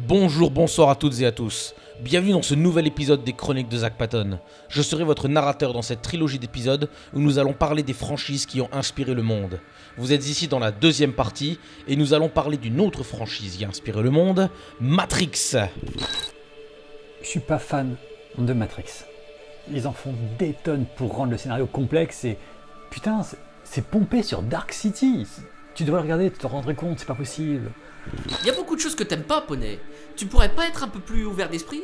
Bonjour, bonsoir à toutes et à tous. Bienvenue dans ce nouvel épisode des Chroniques de Zach Patton. Je serai votre narrateur dans cette trilogie d'épisodes où nous allons parler des franchises qui ont inspiré le monde. Vous êtes ici dans la deuxième partie et nous allons parler d'une autre franchise qui a inspiré le monde, Matrix. Je suis pas fan de Matrix. Ils en font des tonnes pour rendre le scénario complexe et... Putain, c'est pompé sur Dark City. Tu devrais regarder, tu te rendrais compte, c'est pas possible. Il y a beaucoup de choses que t'aimes pas, Poney. Tu pourrais pas être un peu plus ouvert d'esprit ?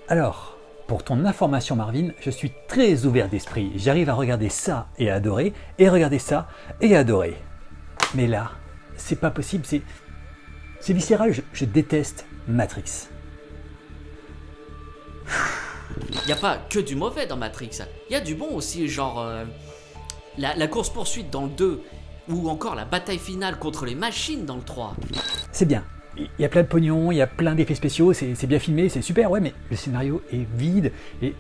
Alors, pour ton information Marvin, je suis très ouvert d'esprit. J'arrive à regarder ça et à adorer, et regarder ça et à adorer. Mais là, c'est pas possible, c'est viscéral, je déteste Matrix. Y a pas que du mauvais dans Matrix. Y a du bon aussi, genre la course-poursuite dans le 2, ou encore la bataille finale contre les machines dans le 3. C'est bien. Il y a plein de pognon, il y a plein d'effets spéciaux, c'est bien filmé, c'est super, ouais, mais le scénario est vide, et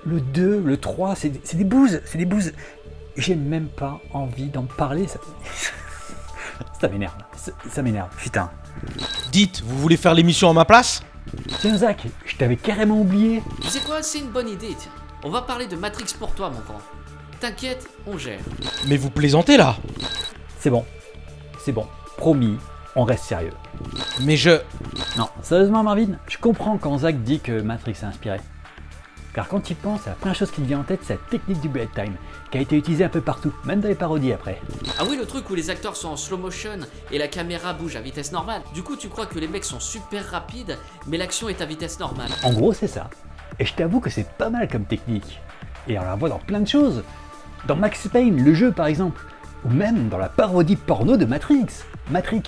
le 2, le 3, c'est des bouses, J'ai même pas envie d'en parler, ça m'énerve, ça m'énerve, putain. Dites, vous voulez faire l'émission à ma place ? Tiens Zach, je t'avais carrément oublié. Tu sais quoi, c'est une bonne idée, tiens. On va parler de Matrix pour toi, mon grand. T'inquiète, on gère. Mais vous plaisantez là ? C'est bon, promis, on reste sérieux. Mais je... Non, sérieusement Marvin, je comprends quand Zach dit que Matrix a inspiré. Car quand il pense, la première chose qui me vient en tête, c'est la technique du bullet time, qui a été utilisée un peu partout, même dans les parodies après. Ah oui, le truc où les acteurs sont en slow motion et la caméra bouge à vitesse normale. Du coup, tu crois que les mecs sont super rapides, mais l'action est à vitesse normale. En gros, c'est ça. Et je t'avoue que c'est pas mal comme technique. Et on la voit dans plein de choses. Dans Max Payne, le jeu par exemple. Ou même dans la parodie porno de Matrix. Matrix,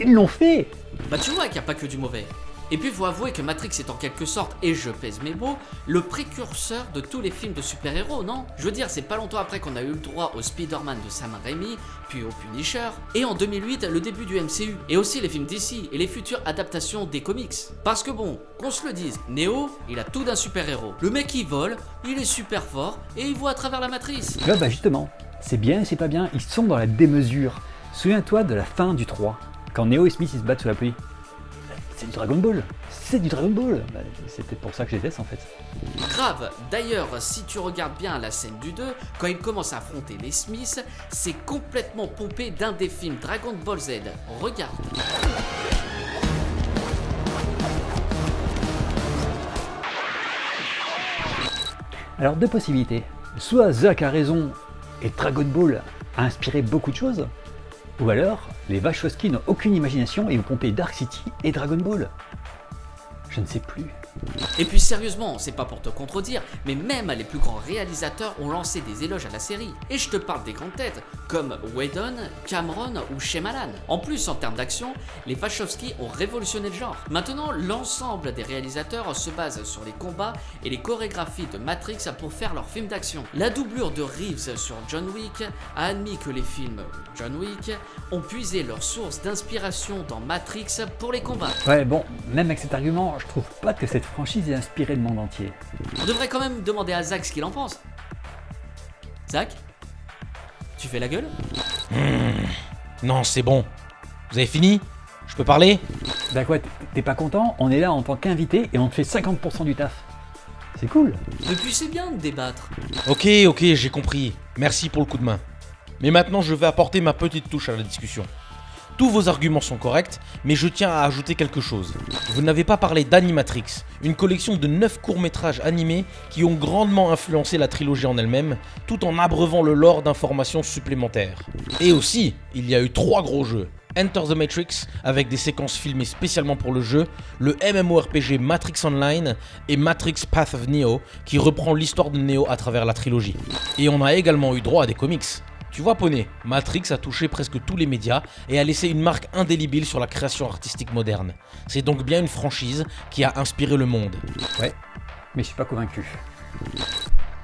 ils l'ont fait. Bah tu vois qu'il n'y a pas que du mauvais. Et puis faut avouer que Matrix est en quelque sorte, et je pèse mes mots, le précurseur de tous les films de super-héros, non ? Je veux dire, c'est pas longtemps après qu'on a eu le droit au Spider-Man de Sam Raimi, puis au Punisher, et en 2008, le début du MCU, et aussi les films DC, et les futures adaptations des comics. Parce que bon, qu'on se le dise, Neo, il a tout d'un super-héros. Le mec il vole, il est super fort, et il voit à travers la matrice. Là, bah justement, c'est bien et c'est pas bien, ils sont dans la démesure. Souviens-toi de la fin du 3, quand Neo et Smith ils se battent sous la pluie. C'est du Dragon Ball, Bah, c'est peut-être pour ça que je déteste en fait. Grave, d'ailleurs, si tu regardes bien la scène du 2, quand il commence à affronter les Smiths, c'est complètement pompé d'un des films Dragon Ball Z. Regarde. Alors deux possibilités, soit Zach a raison et Dragon Ball a inspiré beaucoup de choses, ou alors les Wachowski n'ont aucune imagination et vont pomper Dark City et Dragon Ball. Je ne sais plus. Et puis sérieusement, c'est pas pour te contredire, mais même les plus grands réalisateurs ont lancé des éloges à la série. Et je te parle des grandes têtes, comme Whedon, Cameron ou Shyamalan. En plus, en termes d'action, les Wachowski ont révolutionné le genre. Maintenant, l'ensemble des réalisateurs se base sur les combats et les chorégraphies de Matrix pour faire leurs films d'action. La doublure de Reeves sur John Wick a admis que les films John Wick ont puisé leurs sources d'inspiration dans Matrix pour les combats. Ouais bon, même avec cet argument, je trouve pas que cette franchise ait inspiré le monde entier. On devrait quand même demander à Zach ce qu'il en pense. Zach ? Tu fais la gueule ? Non, c'est bon. Vous avez fini ? Je peux parler ? Bah quoi, t'es pas content ? On est là en tant qu'invité et on te fait 50% du taf. C'est cool. Depuis c'est bien de débattre. Ok, j'ai compris. Merci pour le coup de main. Mais maintenant, je vais apporter ma petite touche à la discussion. Tous vos arguments sont corrects, mais je tiens à ajouter quelque chose. Vous n'avez pas parlé d'Animatrix, une collection de 9 courts-métrages animés qui ont grandement influencé la trilogie en elle-même, tout en abreuvant le lore d'informations supplémentaires. Et aussi, il y a eu 3 gros jeux. Enter the Matrix, avec des séquences filmées spécialement pour le jeu, le MMORPG Matrix Online et Matrix Path of Neo, qui reprend l'histoire de Neo à travers la trilogie. Et on a également eu droit à des comics. Tu vois Poney, Matrix a touché presque tous les médias et a laissé une marque indélébile sur la création artistique moderne. C'est donc bien une franchise qui a inspiré le monde. Ouais, mais je suis pas convaincu.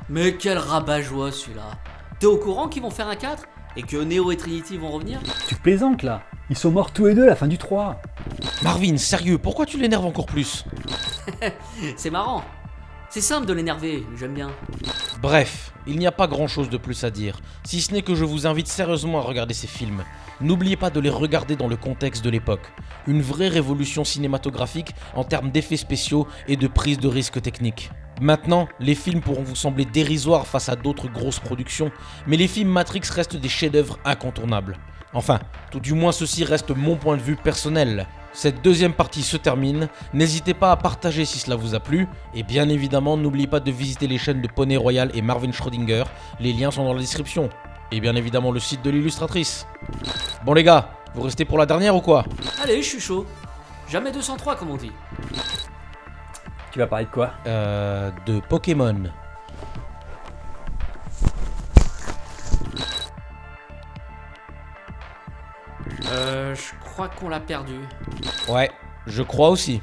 Mais quel rabat-joie celui-là. T'es au courant qu'ils vont faire un 4 ? Et que Neo et Trinity vont revenir ? Tu plaisantes là. Ils sont morts tous les deux à la fin du 3. Marvin, sérieux, pourquoi tu l'énerves encore plus ? C'est marrant. C'est simple de l'énerver, j'aime bien. Bref, il n'y a pas grand chose de plus à dire, si ce n'est que je vous invite sérieusement à regarder ces films. N'oubliez pas de les regarder dans le contexte de l'époque. Une vraie révolution cinématographique en termes d'effets spéciaux et de prise de risque technique. Maintenant, les films pourront vous sembler dérisoires face à d'autres grosses productions, mais les films Matrix restent des chefs-d'œuvre incontournables. Enfin, tout du moins ceci reste mon point de vue personnel. Cette deuxième partie se termine, n'hésitez pas à partager si cela vous a plu, et bien évidemment n'oubliez pas de visiter les chaînes de Poney Royal et Marvin Schrödinger, les liens sont dans la description, et bien évidemment le site de l'illustratrice. Bon les gars, vous restez pour la dernière ou quoi? Allez, je suis chaud. Jamais 203 comme on dit. Tu vas parler de quoi? De Pokémon. Je crois qu'on l'a perdu. Ouais, je crois aussi.